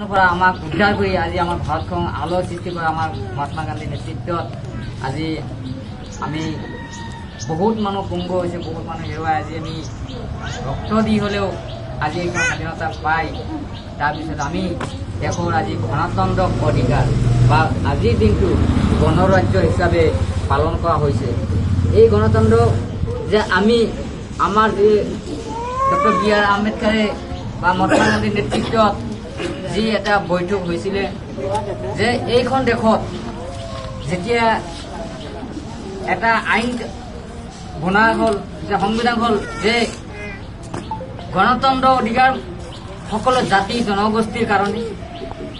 আমাক উদ্ধাৰ কৰি আজি আমাৰ ভাৰতখন আলোৰ সৃষ্টি কৰা আমাৰ মহাত্মা গান্ধীৰ নেতৃত্বত আজি আমি বহুত মানুহ পংগু হৈছে, বহুত মানুহ হেৰুৱাই আজি আমি ৰক্ত দি হ'লেও আজি এইখন স্বাধীনতা পাই তাৰপিছত আমি দেশৰ আজি গণতন্ত্ৰ অধিকাৰ বা আজিৰ দিনটো গণৰাজ্য হিচাপে পালন কৰা হৈছে। এই গণতন্ত্ৰ যে আমি আমাৰ যে ডক্টৰ বি.আৰ. আম্বেদকাৰে বা মহাত্মা গান্ধীৰ নেতৃত্বত যি এটা বৈঠক হৈছিলে যে এইখন দেশত যেতিয়া এটা আইন বনা হ'ল, যে সংবিধান হ'ল, যে গণতন্ত্ৰ অধিকাৰ সকলো জাতি জনগোষ্ঠীৰ কাৰণে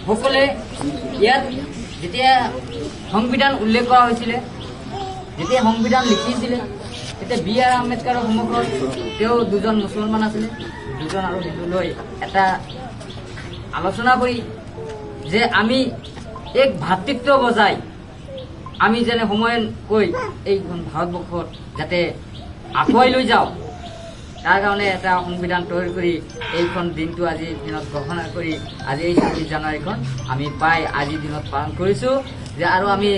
সকলোৱে ইয়াত যেতিয়া সংবিধান উল্লেখ কৰা হৈছিলে, যেতিয়া সংবিধান লিখিছিলে তেতিয়া বি.আৰ. আম্বেদকাৰৰ সন্মুখত তেওঁ দুজন মুছলমান আছিলে, দুজন আৰু হিন্দু লৈ এটা আলোচনা কৰি যে আমি এক ভাতৃত্ব বজাই আমি যেনে সময়কৈ এইখন ভাৰতবৰ্ষত যাতে আগুৱাই লৈ যাওঁ তাৰ কাৰণে এটা সংবিধান তৈয়াৰ কৰি এইখন দিনটো আজিৰ দিনত ঘোষণা কৰি আজি এই 26 জানুৱাৰীখন আমি পাই আজিৰ দিনত পালন কৰিছোঁ। যে আৰু আমি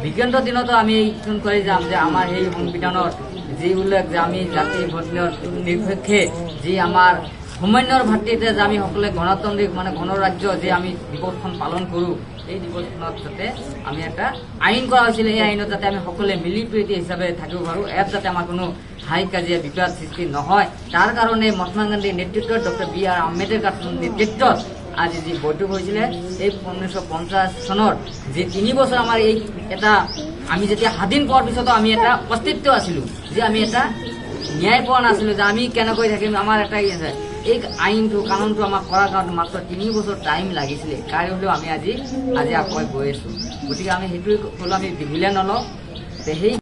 বিজ্ঞানৰ দিনতো আমি এইখন কৰি যাম যে আমাৰ সেই সংবিধানৰ যি উল্লেখ যে আমি জাতি ধৰ্মীয় নিৰপেক্ষে যি আমাৰ সমন্বয়ৰ ভাতৃত্বে যে আমি সকলোৱে গণতান্ত্ৰিক মানে গণৰাজ্য যে আমি দিৱসখন পালন কৰোঁ, এই দিৱসখনত যাতে আমি এটা আইন কৰা হৈছিলে, এই আইনত যাতে আমি সকলোৱে মিলি প্ৰীতি হিচাপে থাকিব পাৰোঁ, ইয়াত যাতে আমাৰ কোনো হাই কাজিয়া বিবাদ সৃষ্টি নহয় তাৰ কাৰণে মহাত্মা গান্ধীৰ নেতৃত্বত ডক্টৰ বি.আৰ. আম্বেদকাৰ নেতৃত্বত আজি যি বৈঠক হৈছিলে এই 1950 চনৰ যি 3 বছৰ আমাৰ এই এটা আমি যেতিয়া স্বাধীন পোৱাৰ পিছতো আমি এটা অস্তিত্ব আছিলোঁ, যে আমি এটা ন্যায় পোৱা নাছিলোঁ, যে আমি কেনেকৈ থাকিম, আমাৰ এটা আছে এই আইনটো কানুনটো আমাক কৰাৰ কাৰণে মাত্ৰ 3 বছৰ টাইম লাগিছিলে, কাই হ'লেও আমি আজি আগুৱাই গৈ আছোঁ। গতিকে আমি সেইটোৱে হ'লেও আমি দীঘলীয়া নলওঁ, সেই